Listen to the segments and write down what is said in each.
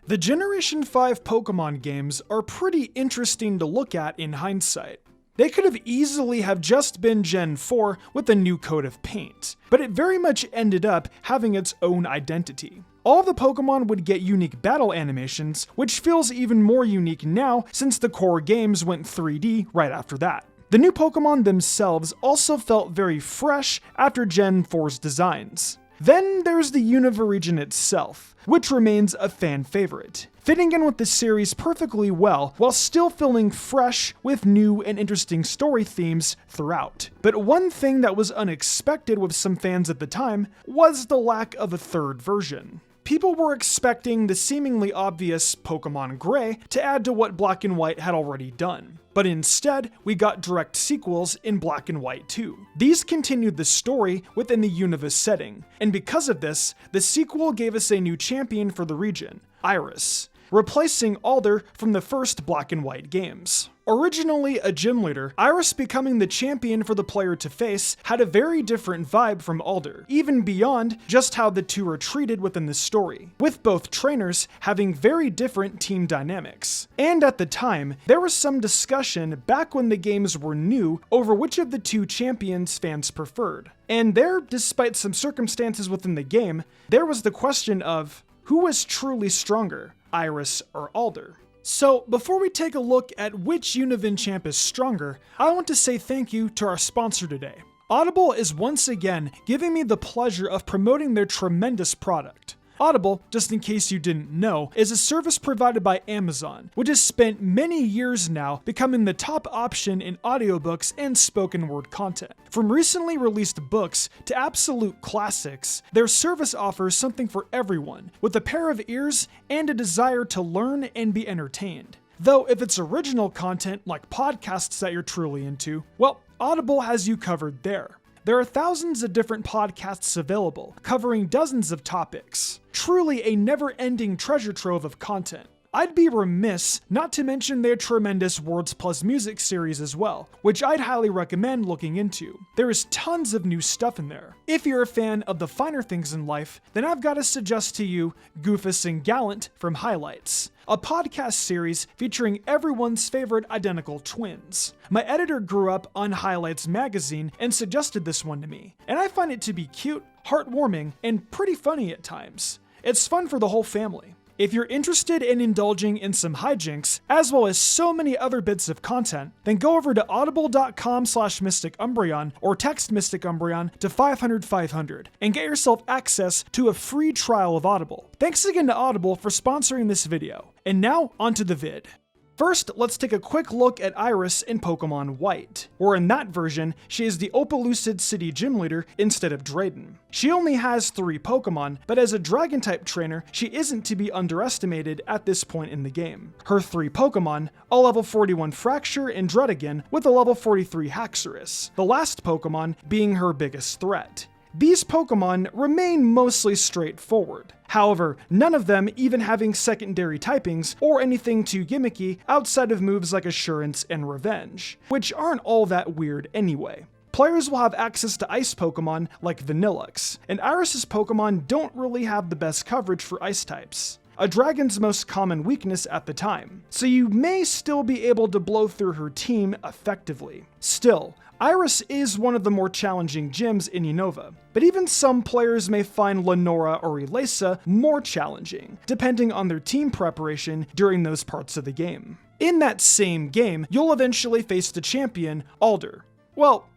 The Generation 5 Pokémon games are pretty interesting to look at in hindsight. They could have easily have just been Gen 4 with a new coat of paint, but it very much ended up having its own identity. All the Pokémon would get unique battle animations, which feels even more unique now since the core games went 3D right after that. The new Pokémon themselves also felt very fresh after Gen 4's designs. Then there's the Unova region itself, which remains a fan favorite, fitting in with the series perfectly well while still feeling fresh with new and interesting story themes throughout. But one thing that was unexpected with some fans at the time was the lack of a third version. People were expecting the seemingly obvious Pokémon Gray to add to what Black and White had already done. But instead, we got direct sequels in Black and White 2. These continued the story within the Unova setting, and because of this, the sequel gave us a new champion for the region, Iris, replacing Alder from the first Black and White games. Originally a gym leader, Iris becoming the champion for the player to face had a very different vibe from Alder, even beyond just how the two are treated within the story, with both trainers having very different team dynamics. And at the time, there was some discussion back when the games were new over which of the two champions fans preferred. And there, despite some circumstances within the game, there was the question of who was truly stronger, Iris or Alder. So, before we take a look at which Unova champ is stronger, I want to say thank you to our sponsor today. Audible is once again giving me the pleasure of promoting their tremendous product. Audible, just in case you didn't know, is a service provided by Amazon, which has spent many years now becoming the top option in audiobooks and spoken word content. From recently released books to absolute classics, their service offers something for everyone, with a pair of ears and a desire to learn and be entertained. Though if it's original content like podcasts that you're truly into, well, Audible has you covered there. There are thousands of different podcasts available, covering dozens of topics. Truly a never-ending treasure trove of content. I'd be remiss not to mention their tremendous Words Plus Music series as well, which I'd highly recommend looking into. There is tons of new stuff in there. If you're a fan of the finer things in life, then I've got to suggest to you Goofus and Gallant from Highlights, a podcast series featuring everyone's favorite identical twins. My editor grew up on Highlights magazine and suggested this one to me, and I find it to be cute, heartwarming, and pretty funny at times. It's fun for the whole family. If you're interested in indulging in some hijinks, as well as so many other bits of content, then go over to audible.com/MysticUmbreon or text Mystic Umbreon to 500-500 and get yourself access to a free trial of Audible. Thanks again to Audible for sponsoring this video. And now, onto the vid. First, let's take a quick look at Iris in Pokémon White, where in that version, she is the Opelucid City Gym Leader instead of Drayden. She only has 3 Pokémon, but as a Dragon-type trainer, she isn't to be underestimated at this point in the game. Her 3 Pokémon, a level 41 Fracture and Dredigan with a level 43 Haxorus, the last Pokémon being her biggest threat. These Pokémon remain mostly straightforward. However, none of them even having secondary typings or anything too gimmicky outside of moves like Assurance and Revenge, which aren't all that weird anyway. Players will have access to Ice Pokémon like Vanillux, and Iris's Pokémon don't really have the best coverage for Ice types, a dragon's most common weakness at the time, so you may still be able to blow through her team effectively. Still, Iris is one of the more challenging gyms in Unova, but even some players may find Lenora or Elesa more challenging, depending on their team preparation during those parts of the game. In that same game, you'll eventually face the champion, Alder. Well,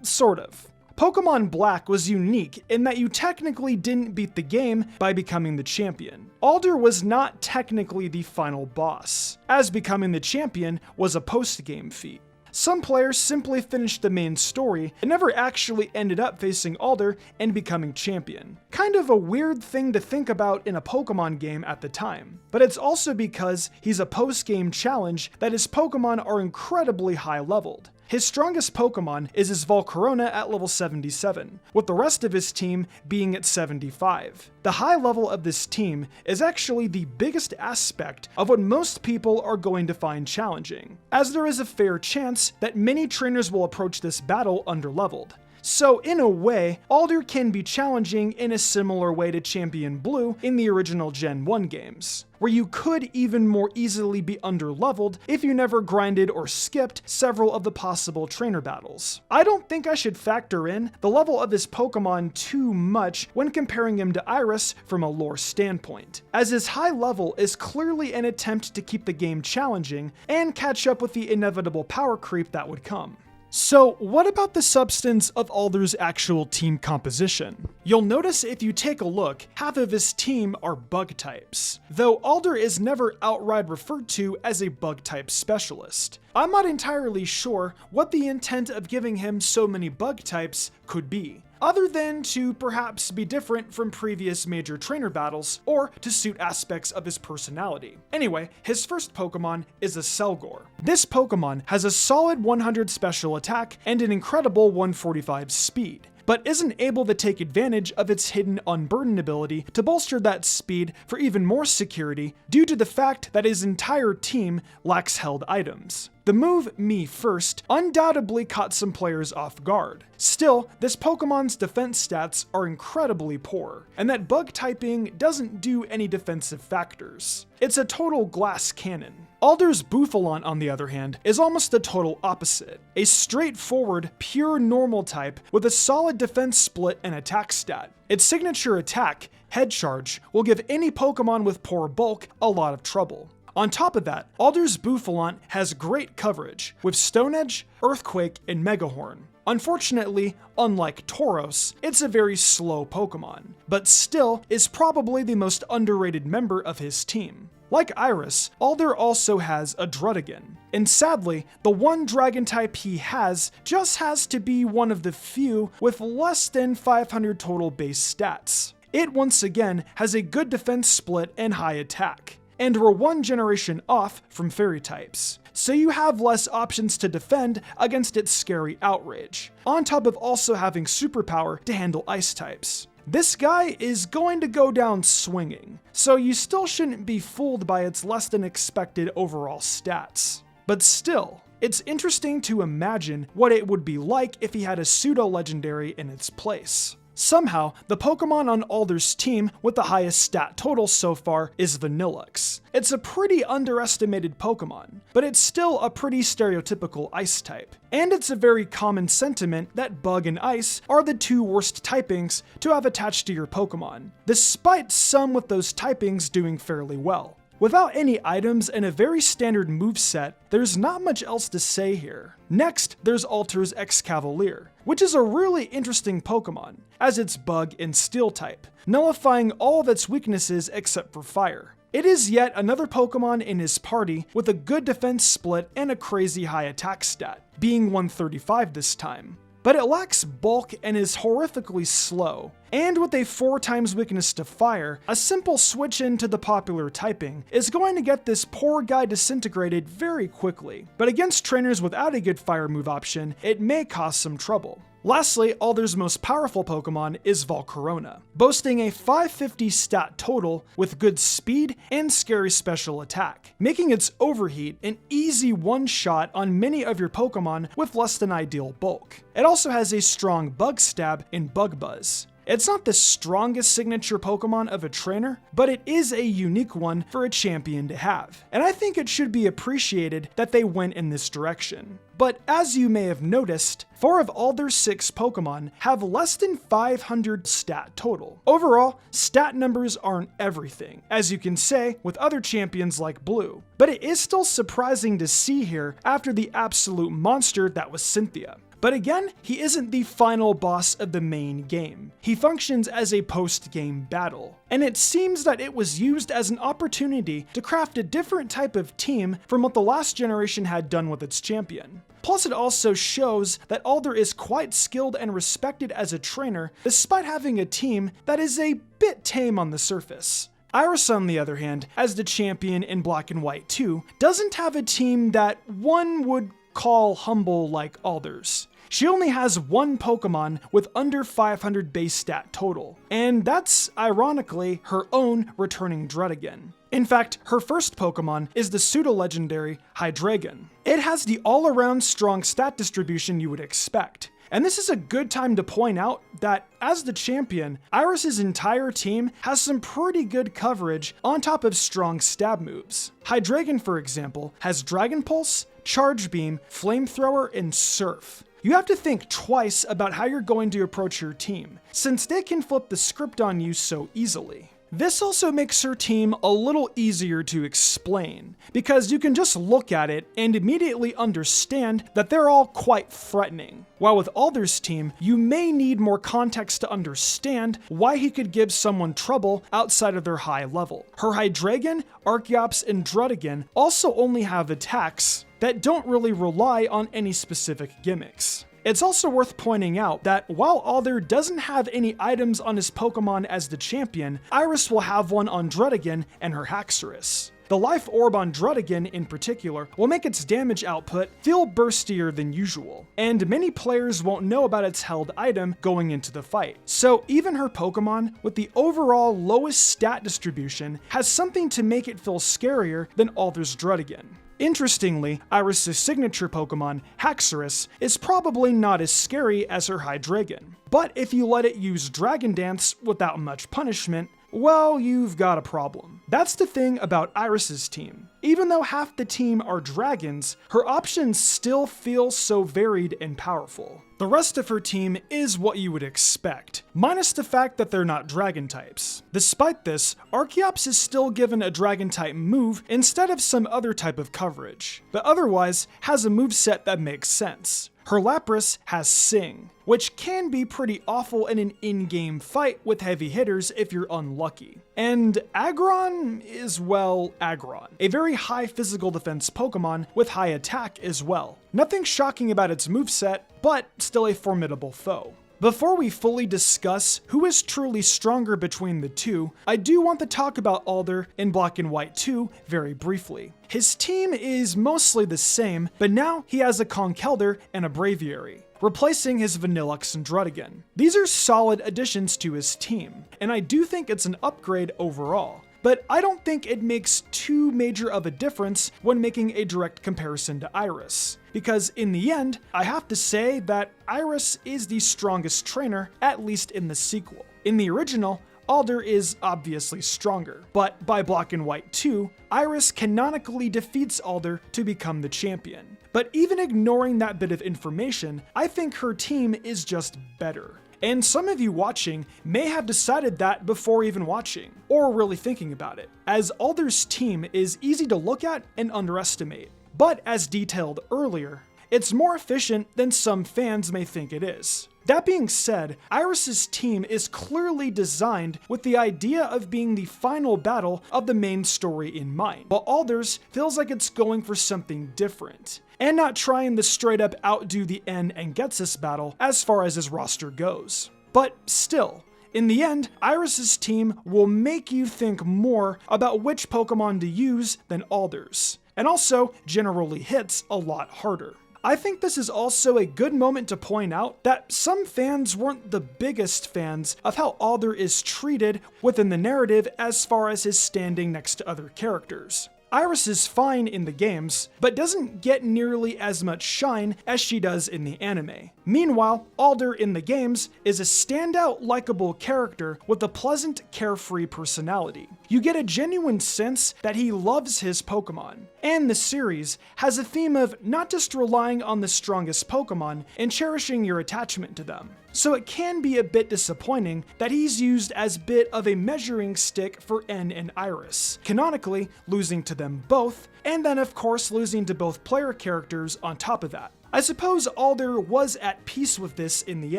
sort of. Pokémon Black was unique in that you technically didn't beat the game by becoming the champion. Alder was not technically the final boss, as becoming the champion was a post-game feat. Some players simply finished the main story and never actually ended up facing Alder and becoming champion. Kind of a weird thing to think about in a Pokemon game at the time, but it's also because he's a post-game challenge that his Pokemon are incredibly high leveled. His strongest Pokemon is his Volcarona at level 77, with the rest of his team being at 75. The high level of this team is actually the biggest aspect of what most people are going to find challenging, as there is a fair chance that many trainers will approach this battle underleveled. So in a way, Alder can be challenging in a similar way to Champion Blue in the original Gen 1 games, where you could even more easily be underleveled if you never grinded or skipped several of the possible trainer battles. I don't think I should factor in the level of this Pokemon too much when comparing him to Iris from a lore standpoint, as his high level is clearly an attempt to keep the game challenging and catch up with the inevitable power creep that would come. So what about the substance of Alder's actual team composition? You'll notice if you take a look, half of his team are bug types, though Alder is never outright referred to as a bug type specialist. I'm not entirely sure what the intent of giving him so many bug types could be, other than to perhaps be different from previous major trainer battles, or to suit aspects of his personality. Anyway, his first Pokemon is a Selgor. This Pokemon has a solid 100 special attack and an incredible 145 speed, but isn't able to take advantage of its hidden Unburden ability to bolster that speed for even more security due to the fact that his entire team lacks held items. The move Me First undoubtedly caught some players off guard. Still, this Pokemon's defense stats are incredibly poor, and that bug typing doesn't do any defensive factors. It's a total glass cannon. Alder's Bouffalant, on the other hand, is almost the total opposite. A straightforward, pure normal type with a solid defense split and attack stat. Its signature attack, Head Charge, will give any Pokemon with poor bulk a lot of trouble. On top of that, Alder's Bouffalant has great coverage, with Stone Edge, Earthquake, and Megahorn. Unfortunately, unlike Tauros, it's a very slow Pokemon, but still is probably the most underrated member of his team. Like Iris, Alder also has a Druddigon, and sadly, the one dragon type he has just has to be one of the few with less than 500 total base stats. It once again has a good defense split and high attack, and we're one generation off from fairy types, so you have less options to defend against its scary outrage, on top of also having superpower to handle ice types. This guy is going to go down swinging, so you still shouldn't be fooled by its less than expected overall stats. But still, it's interesting to imagine what it would be like if he had a pseudo-legendary in its place. Somehow, the Pokemon on Alder's team with the highest stat total so far is Vanillux. It's a pretty underestimated Pokemon, but it's still a pretty stereotypical ice type. And it's a very common sentiment that Bug and Ice are the two worst typings to have attached to your Pokemon, despite some with those typings doing fairly well. Without any items and a very standard moveset, there's not much else to say here. Next, there's Alter's Excavalier, which is a really interesting Pokemon, as it's Bug and Steel type, nullifying all of its weaknesses except for Fire. It is yet another Pokemon in his party with a good defense split and a crazy high attack stat, being 135 this time. But it lacks bulk and is horrifically slow. And with a 4 times weakness to fire, a simple switch into the popular typing is going to get this poor guy disintegrated very quickly. But against trainers without a good fire move option, it may cause some trouble. Lastly, Alder's most powerful Pokemon is Volcarona, boasting a 550 stat total with good speed and scary special attack, making its Overheat an easy one-shot on many of your Pokemon with less than ideal bulk. It also has a strong Bug Stab and Bug Buzz. It's not the strongest signature Pokemon of a trainer, but it is a unique one for a champion to have, and I think it should be appreciated that they went in this direction. But as you may have noticed, 4 of Alder's 6 Pokemon have less than 500 stat total. Overall, stat numbers aren't everything, as you can say with other champions like Blue, but it is still surprising to see here after the absolute monster that was Cynthia. But again, he isn't the final boss of the main game. He functions as a post-game battle, and it seems that it was used as an opportunity to craft a different type of team from what the last generation had done with its champion. Plus, it also shows that Alder is quite skilled and respected as a trainer, despite having a team that is a bit tame on the surface. Iris, on the other hand, as the champion in Black and White 2, doesn't have a team that one would call humble like Alder's. She only has 1 Pokemon with under 500 base stat total, and that's, ironically, her own returning Druddigon. In fact, her first Pokemon is the pseudo-legendary Hydreigon. It has the all-around strong stat distribution you would expect, And this is a good time to point out that as the champion, Iris's entire team has some pretty good coverage on top of strong stab moves. Hydreigon, for example, has Dragon Pulse, Charge Beam, Flamethrower, and Surf. You have to think twice about how you're going to approach your team, since they can flip the script on you so easily. This also makes her team a little easier to explain, because you can just look at it and immediately understand that they're all quite threatening. While with Alder's team, you may need more context to understand why he could give someone trouble outside of their high level. Her Hydreigon, Archeops, and Druddigon also only have attacks that don't really rely on any specific gimmicks. It's also worth pointing out that while Alder doesn't have any items on his Pokemon as the champion, Iris will have one on Druddigon and her Haxorus. The Life Orb on Druddigon in particular will make its damage output feel burstier than usual, and many players won't know about its held item going into the fight. So even her Pokemon with the overall lowest stat distribution has something to make it feel scarier than Alder's Druddigon. Interestingly, Iris' signature Pokemon, Haxorus, is probably not as scary as her Hydreigon. But if you let it use Dragon Dance without much punishment, well, you've got a problem. That's the thing about Iris's team. Even though half the team are dragons, her options still feel so varied and powerful. The rest of her team is what you would expect, minus the fact that they're not dragon types. Despite this, Archeops is still given a dragon type move instead of some other type of coverage, but otherwise has a moveset that makes sense. Her Lapras has Sing, which can be pretty awful in an in-game fight with heavy hitters if you're unlucky. And Aggron is, well, Aggron, a very high physical defense Pokemon with high attack as well. Nothing shocking about its moveset, but still a formidable foe. Before we fully discuss who is truly stronger between the two, I do want to talk about Alder in Black and White 2 very briefly. His team is mostly the same, but now he has a Conkeldurr and a Braviary, replacing his Vanilluxe and Druddigon. These are solid additions to his team, and I do think it's an upgrade overall. But I don't think it makes too major of a difference when making a direct comparison to Iris, because in the end, I have to say that Iris is the strongest trainer, at least in the sequel. In the original, Alder is obviously stronger, but by Black and White 2, Iris canonically defeats Alder to become the champion. But even ignoring that bit of information, I think her team is just better. And some of you watching may have decided that before even watching, or really thinking about it, as Alder's team is easy to look at and underestimate. But as detailed earlier, it's more efficient than some fans may think it is. That being said, Iris's team is clearly designed with the idea of being the final battle of the main story in mind, while Alder's feels like it's going for something different, and not trying to straight up outdo the N and Ghetsis battle as far as his roster goes. But still, in the end, Iris's team will make you think more about which Pokemon to use than Alder's, and also generally hits a lot harder. I think this is also a good moment to point out that some fans weren't the biggest fans of how Alder is treated within the narrative as far as his standing next to other characters. Iris is fine in the games, but doesn't get nearly as much shine as she does in the anime. Meanwhile, Alder in the games is a standout likable character with a pleasant, carefree personality. You get a genuine sense that he loves his Pokemon. And the series has a theme of not just relying on the strongest Pokemon and cherishing your attachment to them. So it can be a bit disappointing that he's used as bit of a measuring stick for N and Iris, canonically losing to them both, and then of course losing to both player characters on top of that. I suppose Alder was at peace with this in the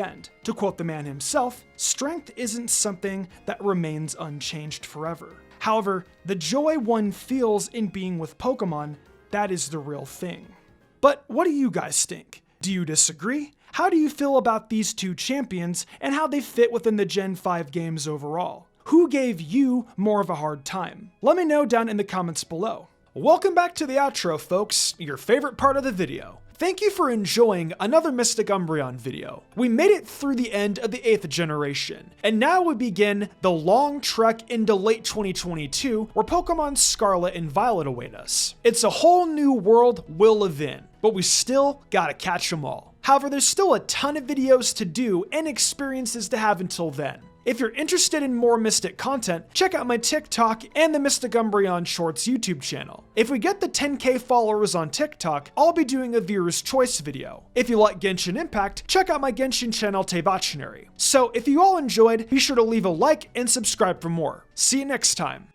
end. To quote the man himself, strength isn't something that remains unchanged forever. However, the joy one feels in being with Pokemon, that is the real thing. But what do you guys think? Do you disagree? How do you feel about these two champions and how they fit within the Gen 5 games overall? Who gave you more of a hard time? Let me know down in the comments below. Welcome back to the outro, folks, your favorite part of the video. Thank you for enjoying another Mystic Umbreon video. We made it through the end of the 8th generation, and now we begin the long trek into late 2022 where Pokemon Scarlet and Violet await us. It's a whole new world we'll live in, but we still gotta catch them all. However, there's still a ton of videos to do and experiences to have until then. If you're interested in more Mystic content, check out my TikTok and the Mystic Umbreon Shorts YouTube channel. If we get the 10k followers on TikTok, I'll be doing a viewer's choice video. If you like Genshin Impact, check out my Genshin channel Teibachinary. So if you all enjoyed, be sure to leave a like and subscribe for more. See you next time.